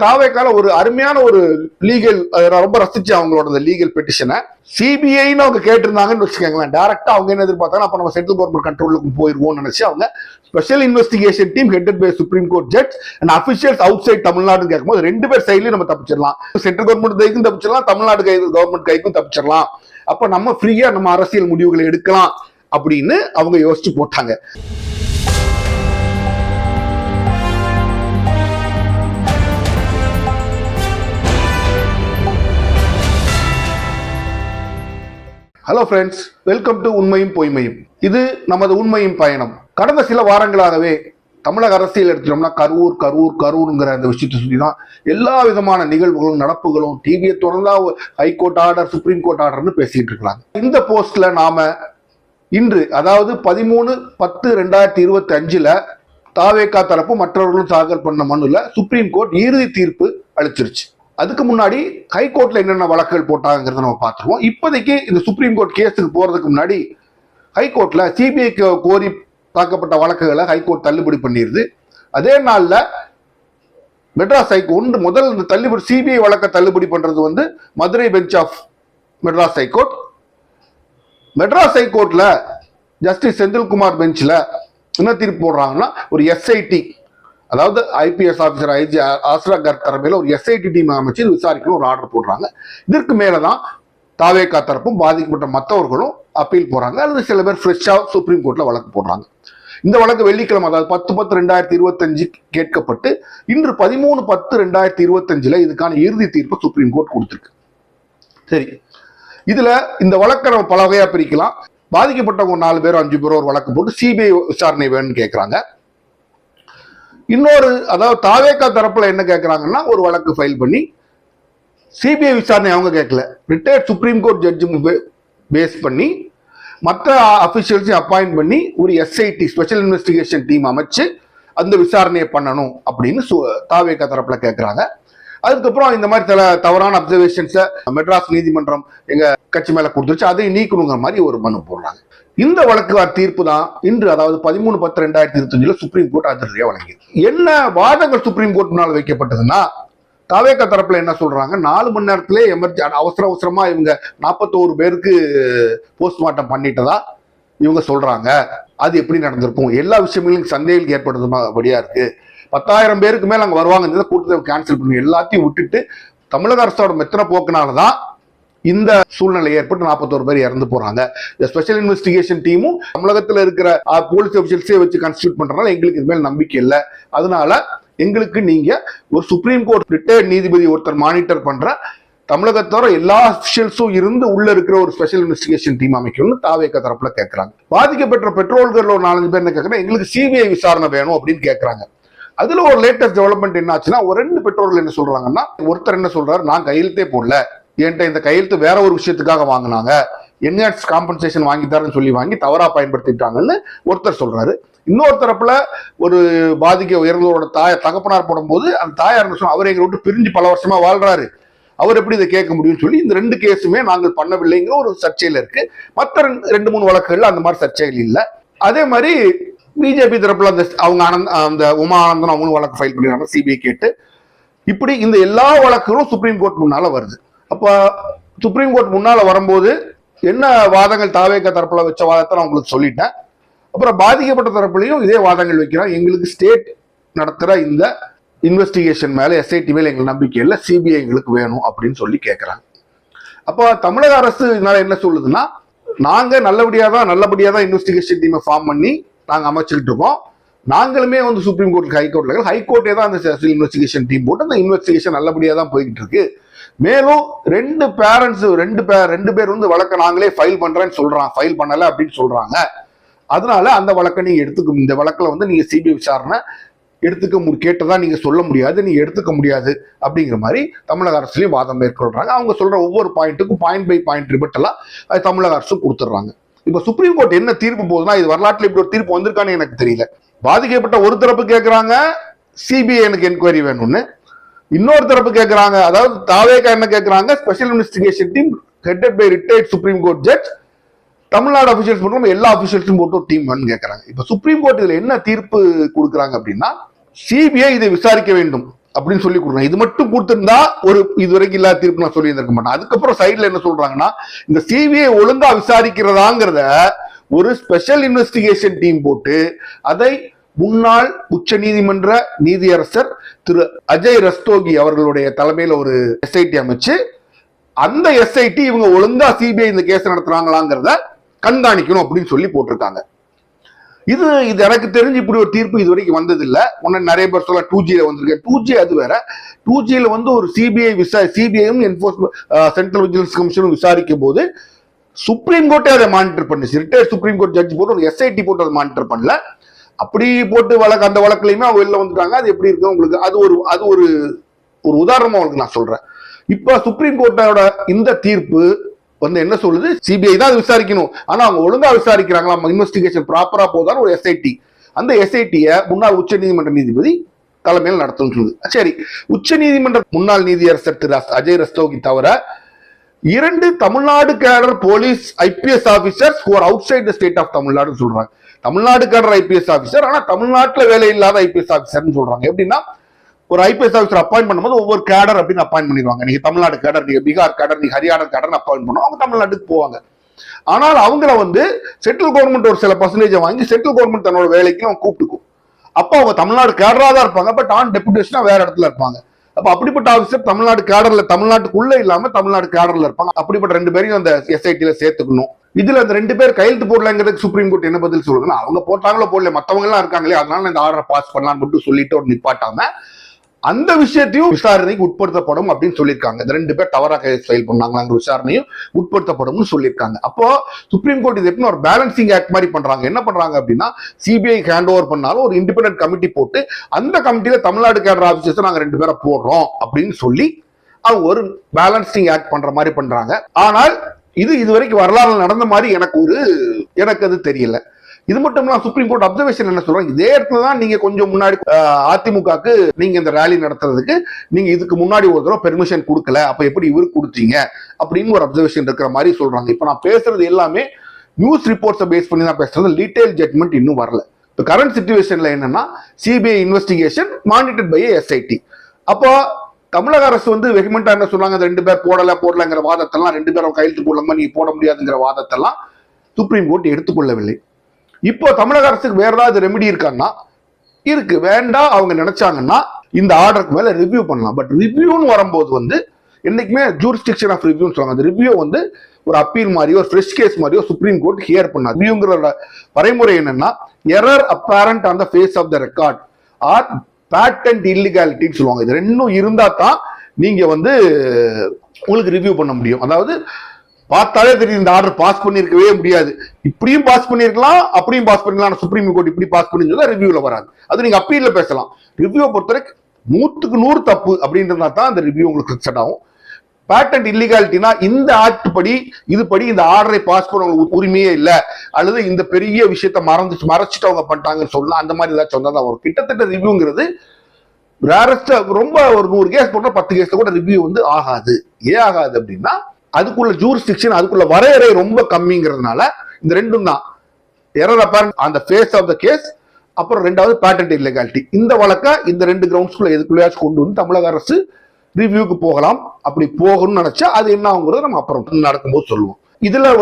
தாவேக்கால ஒரு அருமையான ஒரு லீகல், ரொம்ப ரசிச்சு அவங்களோட லீகல் பெட்டிஷனை சிபிஐன்னு அவங்க கேட்டிருந்தாங்கன்னு வச்சுக்கோங்களேன். டைரக்டா அவங்க என்ன எதிர்பார்த்தாங்க, அப்ப நம்ம சென்ட்ரல் கவர்மெண்ட் கண்ட்ரோலுக்கு போயிருவோம்னு நினைச்சு அவங்க special investigation team headed by supreme court judge and officials outside Tamil Nadu கேட்கும்போது ரெண்டு பேர் சைட்லயும் நம்ம தப்பிச்சிடலாம். சென்ட்ரல் கவர்மெண்ட் கைக்கும் தப்பிச்சிடலாம், தமிழ்நாடு கவர்மெண்ட் கைக்கும் தப்பிச்சிடலாம். அப்ப நம்ம ஃப்ரீயா நம்ம அரசியல் முடிவுகளை எடுக்கலாம் அப்படின்னு அவங்க யோசிச்சு போட்டாங்க. ஹலோ ஃப்ரெண்ட்ஸ், வெல்கம் டு உண்மையும் பொய்மையும். இது நமது உண்மையும் பயணம். கடந்த சில வாரங்களாகவே தமிழக அரசியல் எடுத்துட்டோம்னா கரூருங்கிற அந்த விஷயத்தை சுற்றி தான் எல்லா விதமான நிகழ்வுகளும் நடப்புகளும் டிவியை தொடர்ந்தா ஹைகோர்ட் ஆர்டர், சுப்ரீம் கோர்ட் ஆர்டர்னு பேசிட்டு இருக்காங்க. இந்த போஸ்ட்ல நாம இன்று, அதாவது 13/10/2025 தாவேகா தரப்பு மற்றவர்களும் தாக்கல் பண்ண மனுல சுப்ரீம் கோர்ட் இறுதி தீர்ப்பு அளிச்சிருச்சு. அதுக்கு முன்னாடி ஹைகோர்ட்ல என்னென்ன வழக்குகள் போட்டாங்கிறத நம்ம பார்த்துருவோம். இப்போதைக்கு இந்த சுப்ரீம் கோர்ட் கேஸுக்கு போறதுக்கு முன்னாடி ஹைகோர்ட்ல சிபிஐ கோரி தாக்கப்பட்ட வழக்குகளை ஹைகோர்ட் தள்ளுபடி பண்ணிடுது. அதே நாள்ல மெட்ராஸ் ஹைகோர்ட் முதல் இந்த தள்ளுபடி சிபிஐ வழக்கை தள்ளுபடி பண்றது வந்து Madurai bench of Madras high court. Madras ஹைகோர்ட்ல ஜஸ்டிஸ் செந்தில்குமார் பெஞ்ச்ல என்ன தீர்ப்பு போடுறாங்கன்னா, ஒரு எஸ்ஐடி, அதாவது IPS officer IG Asra Garg தலைமையில் ஒரு எஸ்ஐடி டீம் அமைச்சு விசாரிக்கணும் ஒரு ஆர்டர் போடுறாங்க. இதற்கு மேலதான் தாவேகா தரப்பும் பாதிக்கப்பட்ட மற்றவர்களும் அப்பீல் போறாங்க, அல்லது சில பேர் ஃப்ரெஷ்ஷா சுப்ரீம் கோர்ட்ல வழக்கு போடுறாங்க. இந்த வழக்கு வெள்ளிக்கிழமை, அதாவது 10/10/2025 கேட்கப்பட்டு இன்று 13/10/2025 இதுக்கான இறுதி தீர்ப்பு சுப்ரீம் கோர்ட் கொடுத்திருக்கு. சரி, இதுல இந்த வழக்கை நம்ம பல வகையா பிரிக்கலாம். பாதிக்கப்பட்டவங்க 4 பேரோ 5 பேரோ ஒரு வழக்கு போட்டு சிபிஐ விசாரணை வேணும்னு கேட்கறாங்க. இன்னொரு, அதாவது தாவேகா தரப்புல என்ன கேட்கறாங்கன்னா, ஒரு வழக்கு ஃபைல் பண்ணி சிபிஐ விசாரணை அவங்க கேட்கல, retired supreme court judge base பண்ணி மற்ற அபிஷியல்ஸையும் அப்பாயிண்ட் பண்ணி ஒரு எஸ்ஐடி ஸ்பெஷல் இன்வெஸ்டிகேஷன் டீம் அமைச்சு அந்த விசாரணையை பண்ணணும் அப்படின்னு தாவேகா தரப்புல கேட்கறாங்க. அதுக்கப்புறம் இந்த மாதிரி தவறான அப்சர்வேஷன்ஸை மெட்ராஸ் நீதிமன்றம் எங்க கட்சி மேல கொடுத்துருச்சு, அதை நீக்கணுங்கிற மாதிரி ஒரு மனு போடுறாங்க. இந்த வழக்கு தீர்ப்பு தான் இன்று, அதாவது 13/10/2025 சுப்ரீம் கோர்ட் அதிரடியா வழங்கியது. என்ன வாதங்கள் சுப்ரீம் கோர்ட் முன்னால் வைக்கப்பட்டதுன்னா, தாவேகா தரப்புல என்ன சொல்றாங்க, 4 மணி நேரத்திலே அவசரமா இவங்க 41 பேருக்கு போஸ்ட்மார்ட்டம் பண்ணிட்டதா இவங்க சொல்றாங்க. அது எப்படி நடந்திருக்கும், எல்லா விஷயங்களும் சந்தேகம் ஏற்படுறதுபடியா இருக்கு. 10,000 பேருக்கு மேல அங்க வருவாங்க, இந்த கூட்டத்தை கேன்சல் பண்ணி எல்லாத்தையும் விட்டுட்டு தமிழக அரசோட மெத்தனை போக்குனாலதான் இந்த சூழ்நிலை ஏற்பட்டு 41 பேர் இறந்து போறாங்க. இந்த ஸ்பெஷல் இன்வெஸ்டிகேஷன் டீமும் தமிழகத்தில் இருக்கிற போலீஸ் அபிஷியல்ஸே வச்சு கன்ஸ்டியூட் பண்றதுனால எங்களுக்கு இது மேல் நம்பிக்கை இல்லை. அதனால எங்களுக்கு நீங்க ஒரு சுப்ரீம் கோர்ட் ரிட்டையர்ட் நீதிபதி ஒருத்தர் மானிட்டர் பண்ற தமிழகத்தோட எல்லா அபிஷியல்ஸும் இருந்து உள்ள இருக்கிற ஒரு ஸ்பெஷல் இன்வெஸ்டிகேஷன் டீம் அமைக்கணும்னு தாவேகா தரப்புல கேட்கறாங்க. பாதிக்கப்பட்ட பெட்ரோல்கள் ஒரு 4-5 பேர் என்ன கேட்கறாங்க, எங்களுக்கு சிபிஐ விசாரணை வேணும் அப்படின்னு கேட்கறாங்க. அதுல ஒரு லேட்டஸ்ட் டெவலப்மெண்ட் என்ன ஆச்சுன்னா, ஒரு 2 பெட்ரோல் என்ன சொல்றாங்கன்னா, ஒருத்தர் என்ன சொல்றாரு, நான் கையெழுத்தே போடல, என்கிட்ட இந்த கையெழுத்து வேற ஒரு விஷயத்துக்காக வாங்கினாங்க, என்ஹான்ஸ் காம்பன்சேஷன் வாங்கி தரேன்னு சொல்லி வாங்கி தவறா பயன்படுத்திட்டாங்கன்னு ஒருத்தர் சொல்றாரு. இன்னொரு தரப்புல ஒரு உயர்ந்தவரோட தகப்பனார் போடும்போது அந்த தாயார் அவர் எங்களை விட்டு பிரிஞ்சு பல வருஷமா வாழ்றாரு, அவர் எப்படி இதை கேட்க முடியும்னு சொல்லி இந்த 2 கேஸுமே நாங்கள் பண்ணவில்லைங்கிற ஒரு சர்ச்சையில இருக்கு. மற்ற 2-3 வழக்குகள்ல அந்த மாதிரி சர்ச்சைகள் இல்லை. அதே மாதிரி பிஜேபி தரப்புல அவங்க அந்த உமா ஆனந்தன் அவங்க வழக்கு ஃபைல் பண்ணிடுறாங்க சிபிஐ கேட்டு. இப்படி இந்த எல்லா வழக்குகளும் சுப்ரீம் கோர்ட் முன்னால வருது. அப்ப சுப்ரீம் கோர்ட் முன்னால வரும்போது என்ன வாதங்கள் தாவேகா தரப்புல வச்ச வாதத்தை நான் உங்களுக்கு சொல்லிட்டேன். அப்புறம் பாதிக்கப்பட்ட தரப்புலையும் இதே வாதங்கள் வைக்கிறாங்க. எங்களுக்கு ஸ்டேட் நடத்துற இந்த இன்வெஸ்டிகேஷன் மேல, எஸ்ஐடி மேல எங்களுக்கு நம்பிக்கை இல்லை, சிபிஐ எங்களுக்கு வேணும் அப்படின்னு சொல்லி கேட்கறாங்க. அப்போ தமிழக அரசு இதனால என்ன சொல்லுதுன்னா, நாங்க நல்லபடியா தான் இன்வெஸ்டிகேஷன் டீமை ஃபார்ம் பண்ணி நாங்க அமைச்சுக்கிட்டு இருக்கோம். நாங்களுமே வந்து சுப்ரீம் கோர்ட் ஹைகோர்ட்டே தான் அந்த ஸ்பெஷல் இன்வெஸ்டிகேஷன் டீம் போட்டு அந்த இன்வெஸ்டிகேஷன் நல்லபடியா தான் போய்கிட்டு இருக்கு. மேலும் 2 பேர் வந்து வழக்கை நாங்களே ஃபைல் பண்றேன்னு சொல்றாங்க, ஃபைல் பண்ணல அப்படின்னு சொல்றாங்க. அதனால அந்த வழக்கை நீங்க எடுத்துக்க, இந்த வழக்குல வந்து நீங்க சிபிஐ விசாரணை கேட்டதா நீங்க சொல்ல முடியாது, நீங்க எடுத்துக்க முடியாது அப்படிங்கிற மாதிரி தமிழக அரசுலயும் வாதம் மேற்கொள்றாங்க. அவங்க சொல்ற ஒவ்வொரு பாயிண்ட்டுக்கும் பாயிண்ட் பை பாயிண்ட் ரிபட்டெல்லாம் அது தமிழக அரசு கொடுத்துட்றாங்க. இப்ப சுப்ரீம் கோர்ட் என்ன தீர்ப்பு போகுதுன்னா, இது வரலாற்றுல இப்படி ஒரு தீர்ப்பு வந்திருக்கான்னு எனக்கு தெரியல. பாதிக்கப்பட்ட ஒரு தரப்பு கேட்கறாங்க சிபிஐ எனக்கு என்கொயரி வேணும்னு, இன்னொரு தரப்பு கேட்கறாங்க, அதாவது தாவேகா என்ன கேட்கறாங்க, special investigation team headed by retired supreme court judge, Tamil Nadu officials மட்டும் எல்லா அபிஷியல்ஸும் போட்டு ஒரு டீம் கேட்கறாங்க. இப்ப சுப்ரீம் கோர்ட் இதுல என்ன தீர்ப்பு கொடுக்குறாங்க அப்படின்னா, சிபிஐ இதை விசாரிக்க வேண்டும், அப்படின்னு சொல்லி கொடுக்குறாங்க. இது மட்டும் கொடுத்திருந்தா ஒரு இதுவரைக்கும் இல்லாத தீர்ப்பு நான் சொல்லி இருக்க மாட்டேன். அதுக்கப்புறம் சைட்ல என்ன சொல்றாங்கன்னா, இந்த சிபிஐ ஒழுங்கா விசாரிக்கிறதாங்கிறத ஒரு ஸ்பெஷல் இன்வெஸ்டிகேஷன் டீம் போட்டு அதை முன்னாள் உச்ச நீதிமன்ற நீதியரசர் திரு அஜய் ரஸ்தோகி அவர்களுடைய தலைமையில ஒரு எஸ்ஐடி அமைச்சு அந்த எஸ்ஐடி இவங்க ஒழுங்கா சிபிஐ இந்த கேஸ் நடத்துறாங்களாங்கிறத கண்காணிக்கணும் அப்படின்னு சொல்லி போட்டிருக்காங்க. இது எனக்கு தெரிஞ்சு இப்படி ஒரு தீர்ப்பு இது வரைக்கும் வந்தது இல்ல. உடனே நிறைய பேர் சொல்ல 2G வந்திருக்கு. 2G அது வேற. 2G ஒரு சிபிஐயும் சென்ட்ரல் விஜிலன்ஸ் கமிஷனும் விசாரிக்கும் போது சுப்ரீம் கோர்ட்டே அதை மானிட்டர் பண்ணுச்சு. ரிட்டையர்ட் சுப்ரீம் கோர்ட் ஜட்ஜ் போட்டு ஒரு எஸ்ஐடி போட்டு அதை மானிட்டர் பண்ணல. அப்படி போட்டு அந்த வழக்குலையுமே அவங்க வெளில வந்துட்டாங்க. அது எப்படி இருக்கு உங்களுக்கு, அது ஒரு உதாரணமா உங்களுக்கு நான் சொல்றேன். இப்ப சுப்ரீம் கோர்ட்டோட இந்த தீர்ப்பு என்ன சொல்லுது, சிபிஐ தான் விசாரிக்கணும், ஆனா அவங்க ஒழுங்கா விசாரிக்கிறாங்களா, இன்வெஸ்டிகேஷன் ப்ராப்பரா போதான்னு ஒரு எஸ்ஐடி, அந்த எஸ்ஐடிய முன்னாள் உச்ச நீதிமன்ற நீதிபதி தலைமையில் நடத்தும் சொல்லுது. சரி, உச்ச நீதிமன்ற முன்னாள் நீதியரசர் திரு அஜய் ரஸ்தோகி தவிர 2 Tamil Nadu cadre police IPS officers who are outside the state of Tamil Nadu சொல்றாங்க. தமிழ்நாடு கேடர் ஐபிஎஸ் ஆபீசர், ஆனா தமிழ்நாட்டில் வேலை இல்லாத ஐபிஎஸ் ஆபீசர் சொல்றாங்க. எப்படின்னா, ஒரு ஐபிஎஸ் ஆஃபீஸர் அப்பாயிண்ட் பண்ணும்போது ஒவ்வொரு கேடர் அப்படின்னு அப்பாயிண்ட் பண்ணிடுவாங்க. நீங்க தமிழ்நாடு கேடர், நீங்க பீகார் கேடர், நீங்க ஹரியானா கேடர் அப்பாயிண்ட் பண்ணுவோம். அவங்க தமிழ்நாட்டுக்கு போவாங்க. ஆனால் அவங்கள சென்ட்ரல் கவர்மெண்ட் ஒரு சில பர்சன்டேஜ் வாங்கி சென்ட்ரல் கவர்மெண்ட் தன்னோட வேலைக்கு அவங்க கூப்பிட்டுக்கும். அப்போ அவங்க தமிழ்நாடு கேடரா தான் இருப்பாங்க, பட் ஆன் டெபுடேஷனா வேற இடத்துல இருப்பாங்க. அப்ப அப்படிப்பட்ட ஆஃபீஸர் தமிழ்நாடு கேடர்ல, தமிழ்நாட்டுக்குள்ள இல்லாம தமிழ்நாடு கேடர்ல இருப்பாங்க. அப்படிப்பட்ட 2 பேரையும் அந்த எஸ்ஐடில சேர்த்துக்கணும். இதுல அந்த 2 பேர் கையெழுத்து போடலங்கிறதுக்கு சுப்ரீம் கோர்ட் என்ன பதில் சொல்லுதுன்னா, அவங்க போட்டாங்களோ போடல, மத்தவங்க எல்லாம் இருக்காங்களே, அதனால இந்த ஆர்டரை பாஸ் பண்ணலாம்னு மட்டும் சொல்லிட்டு ஒரு நிப்பாட்டாம அந்த விஷயத்தையும் விசாரணைக்கு உட்படுத்தப்படும் அப்படின்னு சொல்லியிருக்காங்க. இந்த 2 பேர் தவறாக ஃபைல் பண்ணாங்க, விசாரணையும் உட்படுத்தப்படும் சொல்லியிருக்காங்க. அப்போ சுப்ரீம் கோர்ட் இது எப்படி ஒரு பேலன்சிங் ஆக்ட் மாதிரி பண்றாங்க. என்ன பண்றாங்க அப்படின்னா, சிபிஐ ஹேண்ட் ஓவர் பண்ணாலும் ஒரு இண்டிபெண்டன்ட் கமிட்டி போட்டு அந்த கமிட்டியில தமிழ்நாடு கேடர் ஆபீசர்ஸ் நாங்க 2 பேரை போடுறோம் அப்படின்னு சொல்லி அவங்க ஒரு பேலன்சிங் ஆக்ட் பண்ற மாதிரி பண்றாங்க. ஆனால் இது வரைக்கும் வரலாறு நடந்த மாதிரி எனக்கு அது தெரியல. இது மட்டும் இல்லாம சுப்ரீம் கோர்ட் அப்சர்வேஷன் என்ன சொல்றாங்க, இதே இடத்துல தான் நீங்க கொஞ்சம் முன்னாடி அதிமுகக்கு நீங்க இந்த ரேலி நடத்துறதுக்கு நீங்க இதுக்கு முன்னாடி ஒரு தடவை பெர்மிஷன் கொடுக்கல, அப்ப எப்படி இவருக்கு கொடுத்தீங்க அப்படின்னு ஒரு அப்சர்வேஷன் இருக்கிற மாதிரி சொல்றாங்க. இப்ப நான் பேசுறது எல்லாமே நியூஸ் ரிப்போர்ட்ஸை பேஸ் பண்ணி தான் பேசுறது. டீடைல் ஜட்மெண்ட் இன்னும் வரல. இப்போ கரண்ட் சிச்சுவேஷன்ல என்னன்னா, CBI investigation monitored by SIT. அப்போ தமிழக அரசு வெகுமெண்டா என்ன சொன்னாங்க, 2 பேர் போடலங்கிற வாதத்தெல்லாம், 2 பேரும் கையெழுத்து போடலாமா நீ போட முடியாதுங்கிற வாதத்தெல்லாம் சுப்ரீம் கோர்ட் எடுத்துக்கொள்ளவில்லை. இப்போ தமிழக அரசுக்கு வேற ஏதாவது ரெமெடி இருக்காங்கன்னா இருக்கு. வேண்டாம் அவங்க நினைச்சாங்கன்னா இந்த ஆர்டருக்கு மேல ரிவ்யூ பண்ணலாம். பட் ரிவ்யூன்னு வரும்போது என்னைக்குமே ஜூரிஸ்டிக்ஷன் ஆஃப் ரிவ்யூன்னு சொல்லுவாங்க. அந்த ரிவ்யூ ஒரு அப்பீல் மாதிரியோ ஒரு ஃப்ரெஷ் கேஸ் மாதிரியோ சுப்ரீம் கோர்ட் ஹியர் பண்ணாது. ரிவ்யூங்கிற வரைமுறை என்னன்னா, error apparent on the face of the record or patent இல்லீகாலிட்டின்னு சொல்லுவாங்க. இது 2 இருந்தா தான் நீங்க உங்களுக்கு ரிவ்யூ பண்ண முடியும். அதாவது பார்த்தாலே தெரியும் இந்த ஆர்டர் பாஸ் பண்ணிருக்கவே முடியாது, இப்படியும் பாஸ் பண்ணிருக்கலாம் அப்படியும் பாஸ் பண்ணிக்கலாம், சுப்ரீம் கோர்ட் இப்படி பாஸ் பண்ணி ரிவ்யூல வராது. அது நீங்க அப்பீல்ல பேசலாம். ரிவ்யூ பொறுத்தவரைக்கும் 100க்கு 100 தப்பு அப்படின்றதா தான் அந்த ரிவ்யூ உங்களுக்கு செட் ஆகும். பேட்டன்ட் இல்லீகாலிட்டினா இந்த ஆக்ட் படி இந்த ஆர்டரை பாஸ் பண்ண உரிமையே இல்ல, அல்லது இந்த பெரிய விஷயத்த மறைச்சிட்டு அவங்க பண்ணிட்டாங்கன்னு சொல்லலாம். அந்த மாதிரி ஏதாச்சும் சொன்னா தான் வரும். கிட்டத்தட்ட ரிவ்யூங்கிறது ரேரஸ்டா ரொம்ப ஒரு 100 கேஸ் போட்டா 10 கேஸ்ல கூட ரிவ்யூ ஆகாது. ஏன் ஆகாது அப்படின்னா, அதுக்குள்ள ஜூரிஸ்டிக்ஷன், அதுக்குள்ள வரையறை ரொம்ப கம்மிங்கிறதுனால இந்த 2ம் தான் error apparent on the face of the case, அப்புறம் 2வது பேட்டன்ட் இல்லீகாலிட்டி. இந்த வழக்க இந்த 2 கிரவுண்ட்ஸ்குள்ள எதுக்குள்ளயாச்சும் கொண்டு தமிழக அரசு ரிவ்யூக்கு போகலாம். அப்படி போகணும்னு நினைச்சா அது என்ன ஆகுங்கிறத நம்ம அப்புறம் நடக்கும்போது சொல்லுவோம். இதுல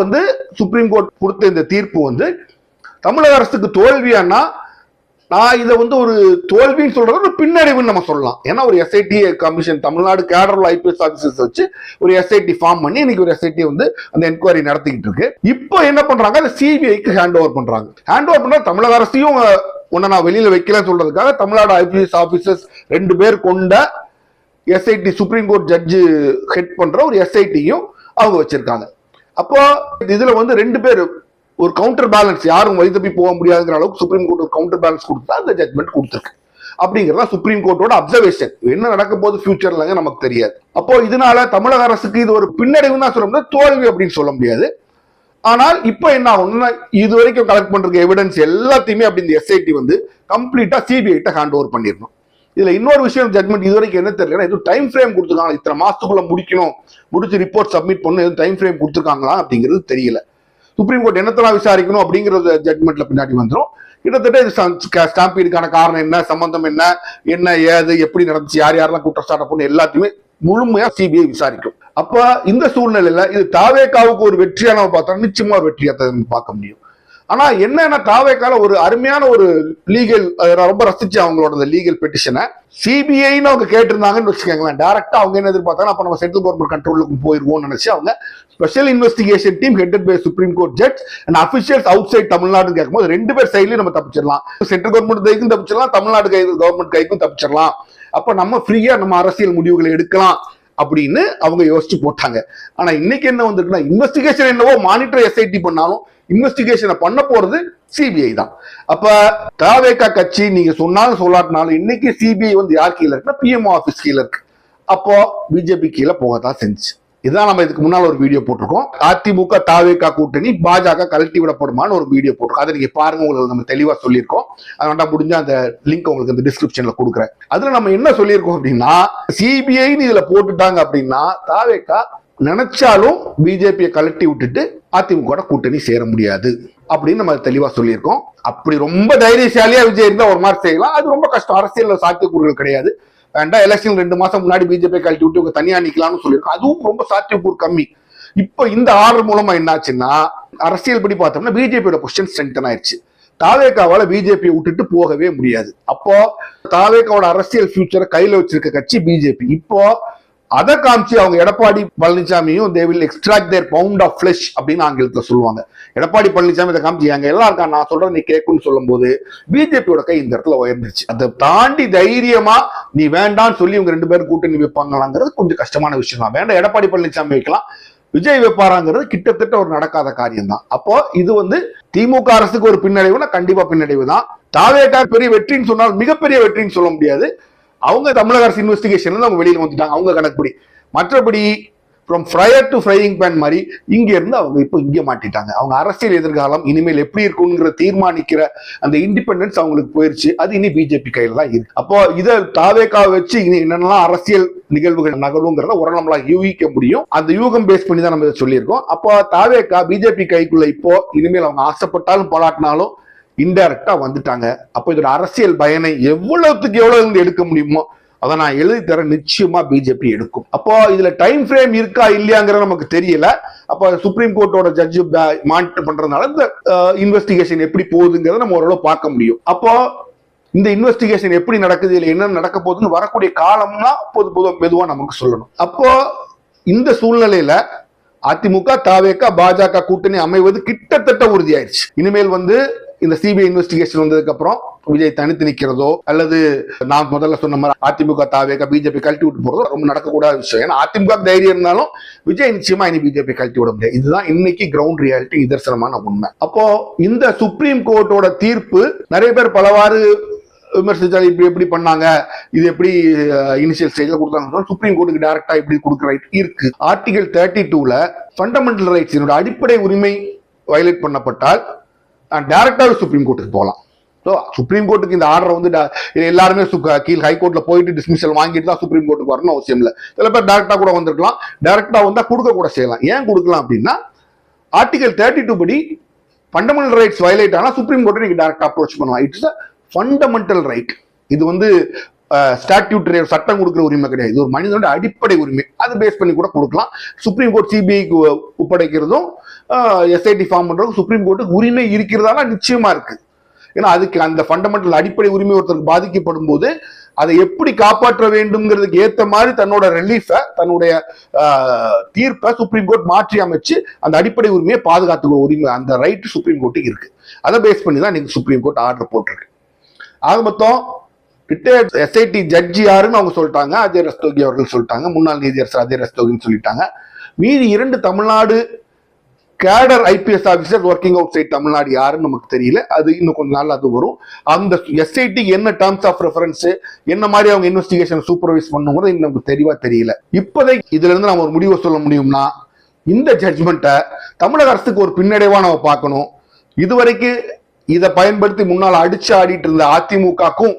சுப்ரீம் கோர்ட் கொடுத்த இந்த தீர்ப்பு தமிழக அரசுக்கு தோல்வியானா, நான் இதை ஒரு தோல்வின்னு சொல்றது ஒரு பின்னடைவுன்னு நம்ம சொல்லலாம். ஏன்னா ஒரு SIT commission, Tamil Nadu cadre IPS officers வச்சு ஒரு எஸ்ஐடி ஃபார்ம் பண்ணி இன்னைக்கு ஒரு எஸ்ஐடி அந்த என்கொயரி நடத்திக்கிட்டு இருக்கு. இப்போ என்ன பண்றாங்க, அந்த சிபிஐக்கு ஹேண்ட் ஓவர் பண்றாங்க. ஹேண்ட் ஓவர் பண்ணா தமிழக அரசையும் நான் வெளியில வைக்கலன்னு சொல்றதுக்காக தமிழ்நாடு ஐபிஎஸ் ஆபீசர்ஸ் 2 பேர் கொண்ட SIT, supreme court judge head பண்ற ஒரு எஸ்ஐடியும் அவங்க வச்சிருக்காங்க. அப்போ இதுல 2 பேர் ஒரு கவுண்டர் பேலன்ஸ், யாரும் வழி தப்பி போக முடியாதுங்கிற அளவுக்கு சுப்ரீம் கோர்ட் ஒரு கவுண்டர் பேலன்ஸ் கொடுத்தா அந்த ஜட்மெண்ட் கொடுத்துருக்கு. அப்படிங்கிறதா சுப்ரீம் கோர்ட்டோட அப்சர்வேஷன். என்ன நடக்க போது ஃபியூச்சர்லங்க நமக்கு தெரியாது. அப்போ இதனால தமிழக அரசுக்கு இது ஒரு பின்னடைவு தான் சொல்ல முடியாது, தோல்வி அப்படின்னு சொல்ல முடியாது. ஆனால் இப்ப என்ன ஆகும்னா, இது வரைக்கும் கலெக்ட் பண்ற எவிடன்ஸ் எல்லாத்தையுமே அப்படி இந்த எஸ்ஐடி கம்ப்ளீட்டா சிபிஐ ஹேண்ட் ஓவர் பண்ணிடணும். இதுல இன்னொரு விஷயம், ஜட்மெண்ட் இது வரைக்கும் என்ன தெரியல, எதுவும் டைம் ஃப்ரேம் கொடுத்துருக்காங்க, இத்தனை மாசத்துக்குள்ள முடிச்சு ரிப்போர்ட் சப்மிட் பண்ணணும், எதுவும் டைம் ஃப்ரேம் கொடுத்துருக்காங்களா அப்படிங்கிறது தெரியல. சுப்ரீம் கோர்ட் என்னத்தெல்லாம் விசாரிக்கணும் அப்படிங்கறது ஜட்மெண்ட்ல பின்னாடி வந்துடும். கிட்டத்தட்ட இது ஸ்டாம்பீடுக்கான காரணம் என்ன, சம்பந்தம் என்ன, என்ன ஏது, எப்படி நடந்துச்சு, யார் யாரெல்லாம் குற்றச்சாட்டு பண்ணு எல்லாத்தையுமே முழுமையா சிபிஐ விசாரிக்கும். அப்ப இந்த சூழ்நிலையில இது தாவேகாவுக்கு ஒரு வெற்றியா நம்ம பார்த்தோம், நிச்சயமா ஒரு வெற்றியா பார்க்க முடியும். ஆனா என்னன்னா தாவேகால ஒரு அருமையான ஒரு லீகல், ரொம்ப ரசிச்சு அவங்களோட லீகல் பெட்டிஷனை சிபிஐன்னு அவங்க கேட்டிருந்தாங்கன்னு வச்சுக்கோங்களேன். டைரக்டா அவங்க என்ன எதிர்பார்த்தாங்க, அப்ப நம்ம சென்ட்ரல் கவர்மெண்ட் கண்ட்ரோலுக்கு போயிருவோம்னு நினைச்சு அவங்க special investigation team headed by supreme court judge and officials outside Tamil Nadu கேட்கும்போது 2 பேர் சைட்லயும் நம்ம தப்பிச்சிடலாம். சென்ட்ரல் கவர்மெண்ட் கைக்கும் தப்பிச்சிடலாம், தமிழ்நாடு கவர்மெண்ட் கைக்கும் தப்பிச்சிடலாம். அப்ப நம்ம ஃப்ரீயா நம்ம அரசியல் முடிவுகளை எடுக்கலாம் அப்படின்னு அவங்க யோசிச்சு போட்டாங்க. ஆனா இன்னைக்கு என்ன வந்திருக்குன்னா, இன்வெஸ்டிகேஷன் என்னவோ மானிட்டர் எஸ்ஐடி பண்ணாலும் இன்வெஸ்டிகேஷனை பண்ண போறது சிபிஐ தான். அப்ப தாவேகா கட்சி நீங்க சொன்னாலும் சொல்லாட்டினாலும் இன்னைக்கு சிபிஐ வந்து யார் கீழே இருக்குன்னா பிஎம்ஓ ஆபீஸ் கீழே இருக்கு. அப்போ பிஜேபி கீழே போகத்தான் செஞ்சு. இதான் நம்ம இதுக்கு முன்னால் ஒரு வீடியோ போட்டிருக்கோம். அதிமுக தாவேகா கூட்டணி பாஜக கழட்டி விடப்படுமான்னு ஒரு வீடியோ போட்டிருக்கோம். அதை நீங்க பாருங்க, உங்களுக்கு நம்ம தெளிவா சொல்லியிருக்கோம். அதனால முடிஞ்ச அந்த லிங்க் உங்களுக்கு இந்த டிஸ்கிரிப்ஷன்ல கொடுக்குறேன். அதுல நம்ம என்ன சொல்லியிருக்கோம் அப்படின்னா, சிபிஐன்னு இதுல போட்டுட்டாங்க அப்படின்னா தாவேகா நினைச்சாலும் பிஜேபியை கழட்டி விட்டுட்டு அதிமுக கூட்டணி சேர முடியாது அப்படின்னு நம்ம தெளிவா சொல்லியிருக்கோம். அப்படி ரொம்ப தைரியசாலியா விஜய் இருந்தா ஒரு மாதிரி செய்யலாம், அது ரொம்ப கஷ்டம். அரசியல் சாத்தியக்கூறுகள் கிடையாது. வேண்டாம், எலெக்ஷன் 2 மாசம் முன்னாடி பிஜேபி கழட்டி விட்டு தனியா நிக்கலாம்னு சொல்லியிருக்கோம், அதுவும் ரொம்ப சாத்தியக்கூறு கம்மி. இப்ப இந்த ஆர்டர் மூலமா என்னாச்சுன்னா, அரசியல் படி பார்த்தோம்னா பிஜேபியோட பொசிஷன் ஸ்ட்ரெங்தன் ஆயிடுச்சு. தாவேகாவால பிஜேபியை விட்டுட்டு போகவே முடியாது. அப்போ தாவேகாவோட அரசியல் ஃபியூச்சரை கையில வச்சிருக்க கட்சி பிஜேபி. இப்போ அதை காமிச்சு அவங்க எடப்பாடி பழனிசாமியும் they will extract their pound of flesh அப்படின்னு ஆங்கிலத்துல சொல்லுவாங்க. எடப்பாடி பழனிசாமி இதை காமிச்சு எங்க எல்லாம் இருக்கா, நான் சொல்றேன் நீ கேட்கும்னு சொல்லும் போது பிஜேபியோட கை இந்த இடத்துல உயர்ந்துருச்சு. அதை தாண்டி தைரியமா நீ வேண்டான்னு சொல்லி இவங்க 2 பேரும் கூட்டணி வைப்பாங்களாங்கிறது கொஞ்சம் கஷ்டமான விஷயம் தான். வேண்டாம் எடப்பாடி பழனிசாமி வைக்கலாம், விஜய் வைப்பாராங்கிறது கிட்டத்தட்ட ஒரு நடக்காத காரியம் தான். அப்போ இது வந்து திமுக அரசுக்கு ஒரு பின்னடைவுனா கண்டிப்பா பின்னடைவு தான். தாவேகா பெரிய வெற்றின்னு சொன்னால் மிகப்பெரிய வெற்றின்னு சொல்ல முடியாது. அவங்க தமிழக அரசு இன்வெஸ்டிகேஷன்ல அவங்க வெளியில வந்துட்டாங்க அவங்க கணக்குப்படி. மற்றபடி from fryer to frying pan மாதிரி இங்க இருந்து அவங்க இப்போ இங்கே மாட்டிட்டாங்க. அவங்க அரசியல் எதிர்காலம் இனிமேல் எப்படி இருக்குங்கிற தீர்மானிக்கிற அந்த இண்டிபெண்டன்ஸ் அவங்களுக்கு போயிருச்சு. அது இனி பிஜேபி கையில தான் இருக்கு. அப்போ இதை தாவேகாவை வச்சு இனி என்னென்னலாம் அரசியல் நிகழ்வுகள் நகழுங்கிறத ஒரு நம்மளா யூகிக்க முடியும். அந்த யூகம் பேஸ் பண்ணி தான் நம்ம இதை சொல்லியிருக்கோம். அப்போ தாவேகா பிஜேபி கைக்குள்ள இப்போ இனிமேல் அவங்க ஆசைப்பட்டாலும் பாராட்டினாலும் இன்டைரக்டா வந்துட்டாங்க. அப்போ இதோட அரசியல் பயனை எவ்வளவுக்கு எவ்வளவு எடுக்க முடியுமோ அதை நான் எழுதி தர நிச்சயமா பிஜேபி எடுக்கும். அப்போ இதுல டைம் ஃப்ரேம் இருக்கா இல்லையாங்கிற நமக்கு தெரியல. அப்போ சுப்ரீம் கோர்ட்டோட ஜட்ஜு மானிட்டர் பண்றதுனால இந்த இன்வெஸ்டிகேஷன் எப்படி போகுதுங்கிறத நம்ம ஓரளவு பார்க்க முடியும். அப்போ இந்த இன்வெஸ்டிகேஷன் எப்படி நடக்குது, இதுல என்ன நடக்க போகுதுன்னு வரக்கூடிய காலம்னா மெதுவா நமக்கு சொல்லணும். அப்போ இந்த சூழ்நிலையில அதிமுக தாவேகா பாஜக கூட்டணி அமைவது கிட்டத்தட்ட உறுதியாயிருச்சு. இனிமேல் வந்து இந்த சிபிஐ இன்வெஸ்டிகேஷன் வந்ததுக்கு அப்புறம் விஜய் தனித்து நிக்கிறதோ அல்லது நான் முதல்ல சொன்ன மாதிரி அதிமுக தாவேகா பிஜேபி கழட்டி விட்டு போறதோ ரொம்ப நடக்கக்கூடாத விஷயம். ஏன்னா அதிமுக தைரியம் இருந்தாலும் விஜய் நிச்சயமா இனி பிஜேபி கழட்டி விட முடியாது. இதுதான் இன்னைக்கு கிரவுண்ட் ரியாலிட்டி, நிதர்சனமான உண்மை. அப்போ இந்த சுப்ரீம் கோர்ட்டோட தீர்ப்பு நிறைய பேர் பலவாறு விமர்சிச்சாலும் இப்படி எப்படி பண்ணாங்க, இது எப்படி இனிஷியல் ஸ்டேஜ்ல கொடுத்தாங்க, சுப்ரீம் கோர்ட்டுக்கு டைரக்டா இப்படி கொடுக்குற ரைட் இருக்கு. ஆர்டிகல் 32ல ஃபண்டமெண்டல் ரைட்ஸ் என்னோட அடிப்படை உரிமை வயலேட் பண்ணப்பட்டால் டைரக்டாவே சுப்ரீம் கோர்ட்டுக்கு போகலாம். சுப்ரீம் கோர்ட்டுக்கு இந்த ஆர்டர் வந்து எல்லாருமே கீழ் ஹைகோர்ட்ல போயிட்டு டிஸ்மிஷல் வாங்கிட்டு தான் சுப்ரீம் கோர்ட்டுக்கு வரணும் அவசியம் இல்லை. சில பேர் டைரக்டா கூட வந்திருக்கலாம், டைரக்டா வந்தா கொடுக்க கூட செய்யலாம். ஏன் கொடுக்கலாம் அப்படின்னா ஆர்டிகல் 32 படி ஃபண்டமெண்டல் ரைட்ஸ் வயலேட் ஆனா சுப்ரீம் கோர்ட்டை நீங்க டைரக்டா அப்ரோச் பண்ணலாம். It's fundamental right. இது வந்து ஸ்டாட்யூட்டரி சட்டம் கொடுக்குற உரிமை கிடையாது, இது ஒரு மனிதனோட அடிப்படை உரிமை. அது பேஸ் பண்ணி கூட கொடுக்கலாம். சுப்ரீம் கோர்ட் சிபிஐக்கு ஒப்படைக்கிறதும் எஸ்ஐடி ஃபார்ம் பண்றதும் சுப்ரீம் கோர்ட்டுக்கு உரிமை இருக்கிறதால நிச்சயமா இருக்கு. ஏன்னா அதுக்கு அந்த ஃபண்டமெண்டல் அடிப்படை உரிமை ஒருத்தருக்கு பாதிக்கப்படும் போது அதை எப்படி காப்பாற்ற வேண்டும்ங்கிறதுக்கு ஏற்ற மாதிரி தன்னோட ரிலீஃபை தன்னுடைய தீர்ப்பை சுப்ரீம் கோர்ட் மாற்றி அமைச்சு அந்த அடிப்படை உரிமையை பாதுகாத்துக்கிற உரிமை அந்த ரைட் சுப்ரீம் கோர்ட்டுக்கு இருக்கு. அதை பேஸ் பண்ணி தான் நீங்க சுப்ரீம் கோர்ட் ஆர்டர் போட்டிருக்கு. ஆக மொத்தம் ரிட்டையர்ட் எஸ்ஐடி ஜட்ஜி யாருன்னு அவங்க சொல்லிட்டாங்க, அஜய் ரஸ்தோகி அவர்கள் சொல்லிட்டாங்க, முன்னாள் நீதியரசர் அஜய் ரஸ்தோகின்னு சொல்லிட்டாங்க. மீதி 2 Tamil Nadu cadre IPS officer working outside Tamil Nadu யாருன்னு நமக்கு தெரியல. அது இன்னும் கொஞ்ச நாள் அது வரும். அந்த எஸ்ஐடி என்ன டேர்ம்ஸ் ஆஃப் ரெஃபரன்ஸ், என்ன மாதிரி அவங்க இன்வெஸ்டிகேஷன் சூப்பர்வைஸ் பண்ணுங்கிறது இன்னும் நமக்கு தெளிவா தெரியல. இப்போதைக்கு இதுல இருந்து நம்ம ஒரு முடிவை சொல்ல முடியும்னா இந்த ஜட்ஜ்மெண்ட்டை தமிழக அரசுக்கு ஒரு பின்னடைவா நம்ம பார்க்கணும். இதுவரைக்கும் இதை பயன்படுத்தி முன்னால் அடிச்சு ஆடிட்டு இருந்த அதிமுகக்கும்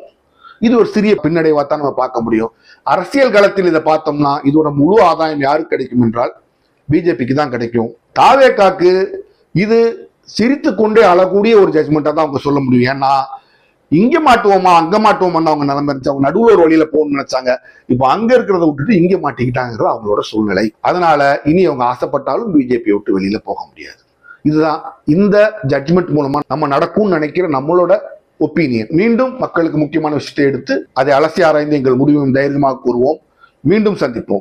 இது ஒரு சிறிய பின்னடைவா தான் நம்ம பார்க்க முடியும். அரசியல் களத்தில் இதை பார்த்தோம்னா இதோட முழு ஆதாயம் யாருக்கு கிடைக்கும் என்றால் பிஜேபிக்கு தான் கிடைக்கும். தாவேகாக்கு இது சிரித்து கொண்டே அழக்கூடிய ஒரு ஜட்மெண்ட்டா தான் அவங்க சொல்ல முடியும். ஏன்னா இங்க மாட்டுவோமா அங்க மாட்டுவோமா அவங்க நிலைமை இருந்துச்சு. அவங்க நடுவுல ஒரு வழியில போகணும்னு நினைச்சாங்க. இப்போ அங்க இருக்கிறத விட்டுட்டு இங்க மாட்டிக்கிட்டாங்கிறது அவங்களோட சூழ்நிலை. அதனால இனி அவங்க ஆசைப்பட்டாலும் பிஜேபியை விட்டு வெளியில போக முடியாது. இதுதான் இந்த ஜட்மெண்ட் மூலமா நம்ம நடக்கும்னு நினைக்கிற நம்மளோட ஒப்பீனியன். மீண்டும் மக்களுக்கு முக்கியமான விஷயத்தை எடுத்து அதை அலசி ஆராய்ந்து எங்கள் முடிவையும் தைரியமாக கூறுவோம். மீண்டும் சந்திப்போம்.